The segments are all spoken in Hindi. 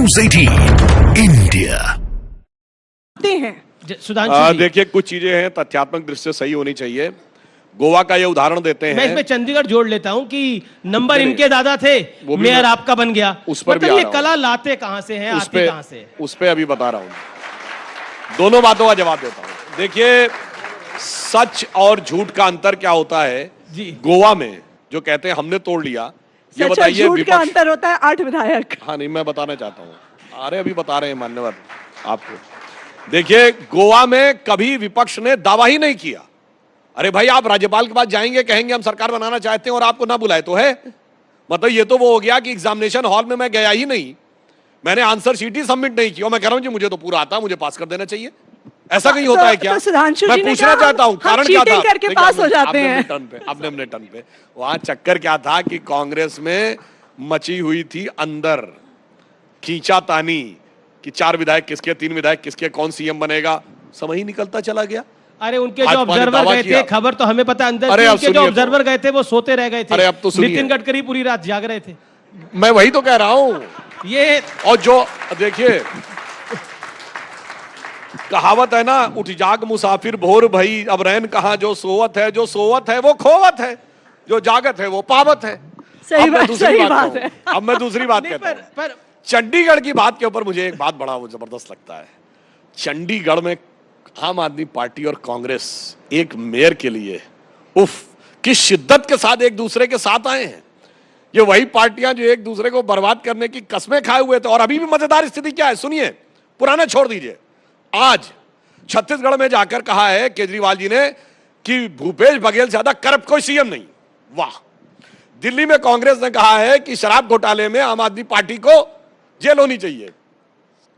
News 18 India. देखिए, कुछ चीजें हैं तथ्यात्मक दृष्टि से सही होनी चाहिए। गोवा का ये उदाहरण देते हैं। मैं इसमें चंडीगढ़ जोड़ लेता हूं कि नंबर इनके दादा थे, मेयर आपका बन गया। उस पर मतलब ये कला लाते कहां से हैं, आते कहां से? उस पे अभी बता रहा हूं, दोनों बातों का जवाब देता हूं। देखिए, सच और झूठ का अंतर क्या होता है जी। गोवा में जो कहते हैं हमने तोड़ लिया, ये बताइए झूठ का अंतर होता है 8 विधायक। हाँ नहीं, मैं बताना चाहता हूँ। अरे अभी बता रहे हैं मान्यवर आपको। देखिए, गोवा में कभी विपक्ष ने दावा ही नहीं किया। अरे भाई, आप राज्यपाल के पास जाएंगे, कहेंगे हम सरकार बनाना चाहते हैं और आपको ना बुलाए तो है। मतलब ये तो वो हो गया कि एग्जामिनेशन हॉल में मैं गया ही नहीं, मैंने आंसर शीट ही सबमिट नहीं की और मैं कह रहा हूं जी मुझे तो पूरा आता, मुझे पास कर देना चाहिए। ऐसा कहीं होता है क्या? मैं पूछना चाहता हूं कारण क्या था? करके पास हो जाते हैं। अपने टर्न पे वहां चक्कर क्या था कि कांग्रेस में मची हुई थी अंदर खींचातानी कि 4 विधायक किसके, 3 विधायक किसके, कौन सीएम बनेगा, समय ही निकलता चला गया। अरे उनके जो ऑब्जर्वर गए थे, खबर तो हमें पता अंदर थी, उनके जो ऑब्जर्वर गए थे वो सोते रह गए थे। अरे अब तो नितिन गडकरी पूरी रात जाग रहे थे। मैं वही तो कह रहा हूं ये। और जो देखिए कहावत है ना, उठ जाग मुसाफिर भोर भई, अब रैन कहां जो सोवत है, जो सोवत है वो खोवत है, जो जागत है वो पावत है। सही बात है। अब मैं दूसरी बात कहता हूं। चंडीगढ़ की बात के ऊपर मुझे एक बात बड़ा वो जबरदस्त लगता है। चंडीगढ़ में आम आदमी पार्टी और कांग्रेस एक मेयर के लिए उफ किस शिद्दत के साथ एक दूसरे के साथ आए हैं। ये वही पार्टियां जो एक दूसरे को बर्बाद करने की कसमें खाए हुए थे। और अभी भी मजेदार स्थिति क्या है सुनिए, पुराना छोड़ दीजिए। आज छत्तीसगढ़ में जाकर कहा है केजरीवाल जी ने कि भूपेश बघेल से ज्यादा करप्ट कोई सीएम नहीं। वाह। दिल्ली में कांग्रेस ने कहा है कि शराब घोटाले में आम आदमी पार्टी को जेल होनी चाहिए।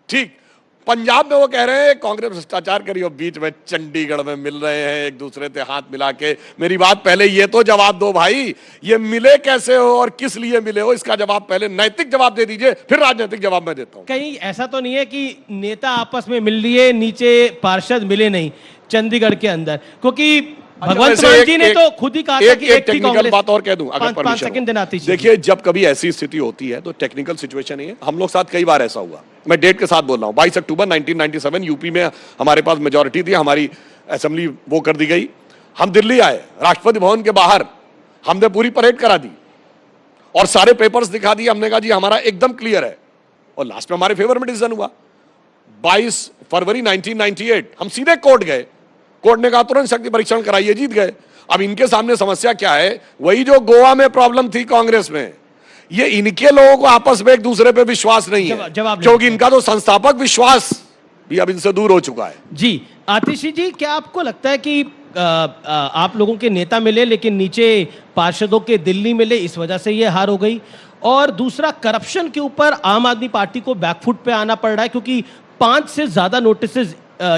ठीक। पंजाब में वो कह रहे हैं कांग्रेस भ्रष्टाचार करी और बीच में चंडीगढ़ में मिल रहे हैं एक दूसरे से हाथ मिला के। मेरी बात पहले ये तो जवाब दो भाई, ये मिले कैसे हो और किस लिए मिले हो, इसका जवाब पहले नैतिक जवाब दे दीजिए, फिर राजनीतिक जवाब मैं देता हूं। कहीं ऐसा तो नहीं है कि नेता आपस में मिल लिए, नीचे पार्षद मिले नहीं चंडीगढ़ के अंदर? क्योंकि भगवंत मान जी ने तो खुद ही कहा था कि एक टेक्निकल बात और कह दूं अगर 5 सेकंड देना। देखिए, जब कभी ऐसी स्थिति होती है तो टेक्निकल सिचुएशन है। हम लोग साथ कई बार ऐसा हुआ, मैं डेट के साथ बोल रहा हूं। 22 अक्टूबर 1997 यूपी में हमारे पास मेजॉरिटी थी, हमारी असेंबली वो कर दी गई। हम दिल्ली आए, राष्ट्रपति भवन के बाहर हमने पूरी परेड करा दी और सारे पेपर्स दिखा दिए। हमने कहा जी हमारा एकदम क्लियर है और लास्ट में हमारे फेवर में डिसीजन हुआ। 22 फरवरी 1998 हम सीधे कोर्ट गए, कोर्ट ने कहा तुरंत शक्ति परीक्षण कराइए, जीत गए। अब इनके सामने समस्या क्या है, वही जो गोवा में प्रॉब्लम थी कांग्रेस में, ये इनके लोगों को आपस में एक दूसरे पे विश्वास नहीं है, क्योंकि इनका तो संस्थापक विश्वास भी अब इनसे दूर हो चुका है। जी आतिशी जी, क्या आपको लगता है कि आप लोगों के नेता मिले लेकिन नीचे पार्षदों के दिल्ली मिले, इस वजह से ये हार हो गई? और दूसरा, करप्शन के ऊपर आम आदमी पार्टी को बैकफुट पे आना पड़ रहा है क्योंकि 5 से ज्यादा नोटिस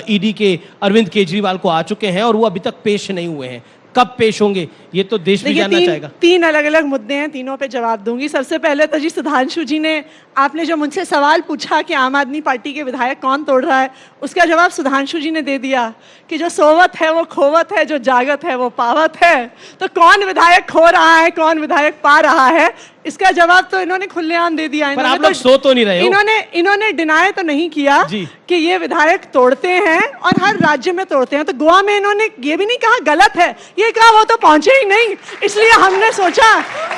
ईडी के अरविंद केजरीवाल को आ चुके हैं और वो अभी तक पेश नहीं हुए हैं। कब पेश होंगे ये तो देश भी जानना चाहेगा। 3 अलग अलग मुद्दे हैं, तीनों पे जवाब दूंगी। सबसे पहले तो जी सुधांशु जी ने, आपने जो मुझसे सवाल पूछा कि आम आदमी पार्टी के विधायक कौन तोड़ रहा है, उसका जवाब सुधांशु जी ने दे दिया कि जो सोवत है वो खोवत है, जो जागत है वो पावत है। तो कौन विधायक खो रहा है, कौन विधायक पा रहा है, इसका जवाब तो इन्होंने खुलेआम दे दिया। पर आप लोग सो तो नहीं रहे हो। इन्होंने डिनाई तो नहीं किया कि ये विधायक तोड़ते हैं और हर राज्य में तोड़ते हैं। तो गोवा में इन्होंने ये भी नहीं कहा गलत है, ये कहा वो तो पहुंचे ही नहीं, इसलिए हमने सोचा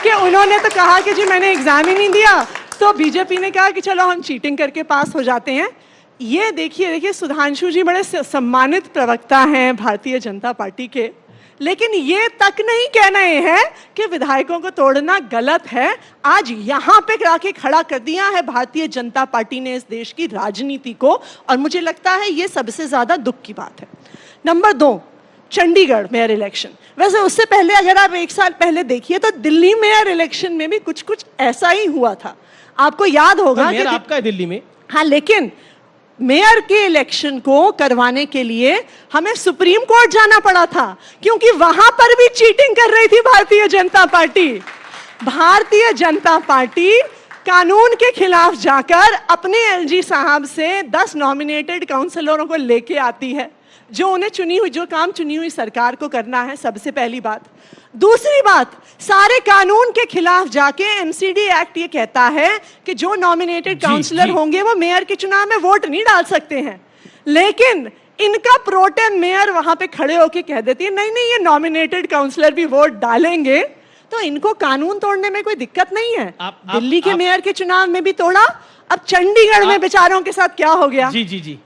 कि उन्होंने तो कहा कि जी मैंने एग्जाम ही नहीं दिया, तो बीजेपी ने कहा कि चलो हम चीटिंग करके पास हो जाते हैं। ये देखिए सुधांशु जी बड़े सम्मानित प्रवक्ता हैं भारतीय जनता पार्टी के, लेकिन ये तक नहीं कह रहे हैं कि विधायकों को तोड़ना गलत है। आज यहाँ पे आके खड़ा कर दिया है भारतीय जनता पार्टी ने इस देश की राजनीति को, और मुझे लगता है ये सबसे ज्यादा दुख की बात है। Number 2, Chandigarh mayor election. वैसे उससे पहले अगर आप 1 साल पहले देखिए तो दिल्ली मेयर इलेक्शन में भी कुछ ऐसा ही हुआ था। आपको याद होगा कि आपका है दिल्ली में। हाँ, लेकिन मेयर के इलेक्शन को करवाने के लिए हमें सुप्रीम कोर्ट जाना पड़ा था, क्योंकि वहां पर भी चीटिंग कर रही थी भारतीय जनता पार्टी। भारतीय जनता पार्टी कानून के खिलाफ जाकर अपने एलजी साहब से 10 नॉमिनेटेड काउंसलरों को लेके आती है जो उन्हें जो काम चुनी हुई सरकार को करना है, सबसे पहली बात। दूसरी बात, सारे कानून के खिलाफ जाके एमसीडी एक्ट ये कहता है कि जो नॉमिनेटेड काउंसलर होंगे वो मेयर के चुनाव में वोट नहीं डाल सकते हैं, लेकिन इनका प्रोटेम मेयर वहां पे खड़े होके कह देती है नहीं नहीं ये नॉमिनेटेड काउंसलर भी वोट डालेंगे, तो इनको कानून तोड़ने में कोई दिक्कत नहीं है। दिल्ली के मेयर के चुनाव में भी तोड़ा, अब चंडीगढ़ में बेचारों के साथ क्या हो गया। जी जी जी,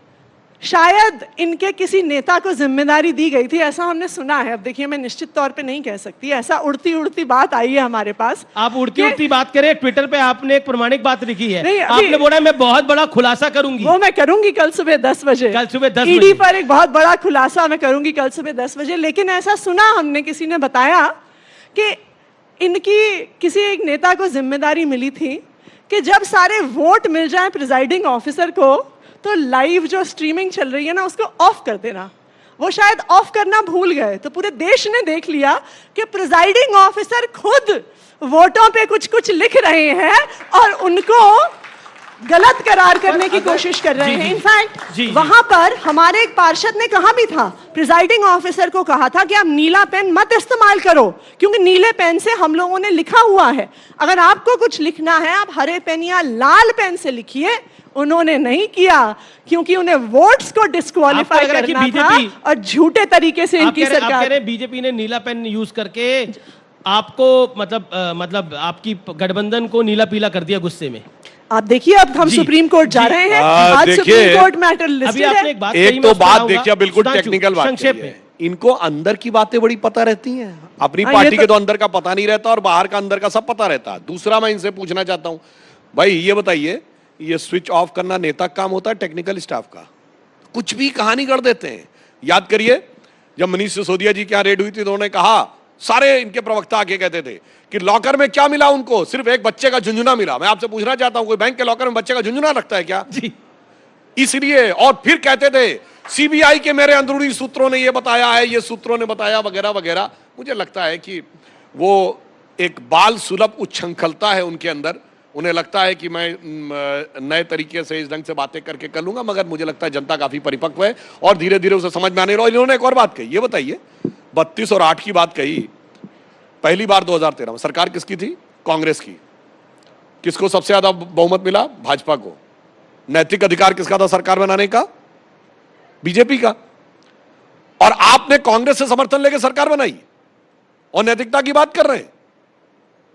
शायद इनके किसी नेता को जिम्मेदारी दी गई थी, ऐसा हमने सुना है। अब देखिए, मैं निश्चित तौर पे नहीं कह सकती, ऐसा उड़ती उड़ती बात आई है हमारे पास। आप उड़ती उड़ती बात करें, ट्विटर पे आपने एक प्रमाणिक बात लिखी है, आपने बोला मैं बहुत बड़ा खुलासा करूंगी। वो मैं करूंगी कल सुबह 10 बजे, कल सुबह 10 ईडी पर एक बहुत बड़ा खुलासा मैं करूंगी कल सुबह 10 बजे। लेकिन ऐसा सुना हमने, किसी ने बताया कि इनकी किसी एक नेता को जिम्मेदारी मिली थी कि जब सारे वोट मिल जाए प्रिजाइडिंग ऑफिसर को, तो लाइव जो स्ट्रीमिंग चल रही है ना उसको ऑफ कर देना। वो शायद ऑफ करना भूल गए, तो पूरे देश ने देख लिया कि प्रिजाइडिंग ऑफिसर खुद वोटों पे कुछ कुछ लिख रहे हैं और उनको गलत करार करने की कोशिश कर रहे हैं। इनफैक्ट वहां पर हमारे एक पार्षद ने कहा भी था, प्रिजाइडिंग ऑफिसर को कहा था कि आप नीला पेन मत इस्तेमाल करो, क्योंकि नीले पेन से हम लोगों ने लिखा हुआ है, अगर आपको कुछ लिखना है आप हरे पेन या लाल पेन से लिखिए। उन्होंने नहीं किया, क्योंकि उन्हें वोट्स को डिस्क्वालीफाई करना था और झूठे तरीके से इनकी सरकार। बीजेपी ने नीला पेन यूज करके आपको मतलब आपकी गठबंधन को नीला पीला कर दिया गुस्से में। आप देखिए, अब हम सुप्रीम कोर्ट जा रहे हैं, आज सुप्रीम कोर्ट मैटर लिस्टेड है। एक तो बात देखिए, बिल्कुल टेक्निकल बात है, इनको अंदर की बातें बड़ी पता रहती हैं, अपनी पार्टी के तो अंदर का पता नहीं रहता और बाहर का अंदर का सब पता रहता। दूसरा मैं इनसे पूछना चाहता हूं, भाई ये बताइए, ये स्विच ऑफ करना नेता का काम होता है टेक्निकल स्टाफ का? कुछ भी कहानी कर देते हैं। याद करिए, जब मनीष सिसोदिया जी की यहां रेड हुई थी तो उन्होंने कहा, सारे इनके प्रवक्ता आके कहते थे कि लॉकर में क्या मिला उनको, सिर्फ एक बच्चे का झुंझुना मिला। मैं आपसे पूछना चाहता हूं, कोई बैंक के लॉकर में बच्चे का झुंझुना रखता है क्या? जी। इसलिए, और फिर कहते थे सीबीआई के मेरे अंदरूनी सूत्रों ने ये बताया है, ये सूत्रों ने बताया, वगैरह वगैरह। मुझे लगता है कि वो एक बाल सुलभ उच्छृंखलता है उनके अंदर। उन्हें लगता है कि मैं नए तरीके से इस ढंग से बातें करके कर लूंगा, मगर मुझे लगता है जनता काफी परिपक्व है और धीरे धीरे उसे समझ में आने लगा। इन्होंने एक और बात कही, ये बताइए, 32 और 8 की बात कही। पहली बार 2013 में सरकार किसकी थी? कांग्रेस की। किसको सबसे ज्यादा बहुमत मिला? भाजपा को। नैतिक अधिकार किसका था सरकार बनाने का? बीजेपी का। और आपने कांग्रेस से समर्थन लेकर सरकार बनाई और नैतिकता की बात कर रहे हैं।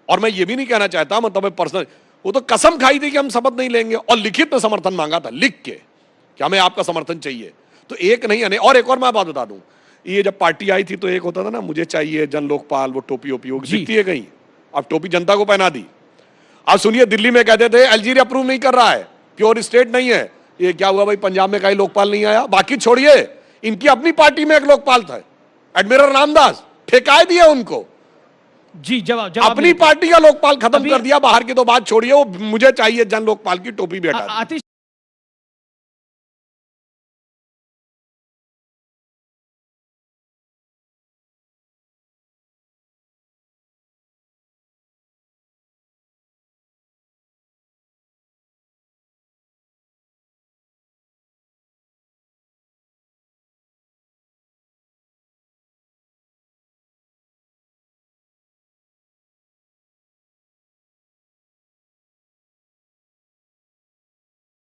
और मैं ये भी नहीं कहना चाहता, मतलब पर्सनल, वो तो कसम खाई थी कि हम शपथ नहीं लेंगे और लिखित में समर्थन मांगा था, लिख के कि हमें आपका समर्थन चाहिए। तो एक नहीं आने। और एक और मैं बात बता दूं, ये जब पार्टी आई थी तो एक होता था ना, मुझे चाहिए जन लोकपाल, वो टोपी उपयोग दिखती है कहीं, अब टोपी जनता को पहना दी। आप सुनिए, दिल्ली में कहते थे अल्जीरिया अप्रूव नहीं कर रहा है, प्योर स्टेट नहीं है। ये क्या हुआ भाई, पंजाब में कहीं लोकपाल नहीं आया? बाकी छोड़िए, इनकी अपनी पार्टी में एक लोकपाल था, एडमिरल रामदास, ठेकाए दिया उनको। जी, जवाब अपनी पार्टी का लोकपाल खत्म कर दिया। बाहर की तो बात छोड़िए, वो मुझे चाहिए जन लोकपाल की टोपी भी हटा दी।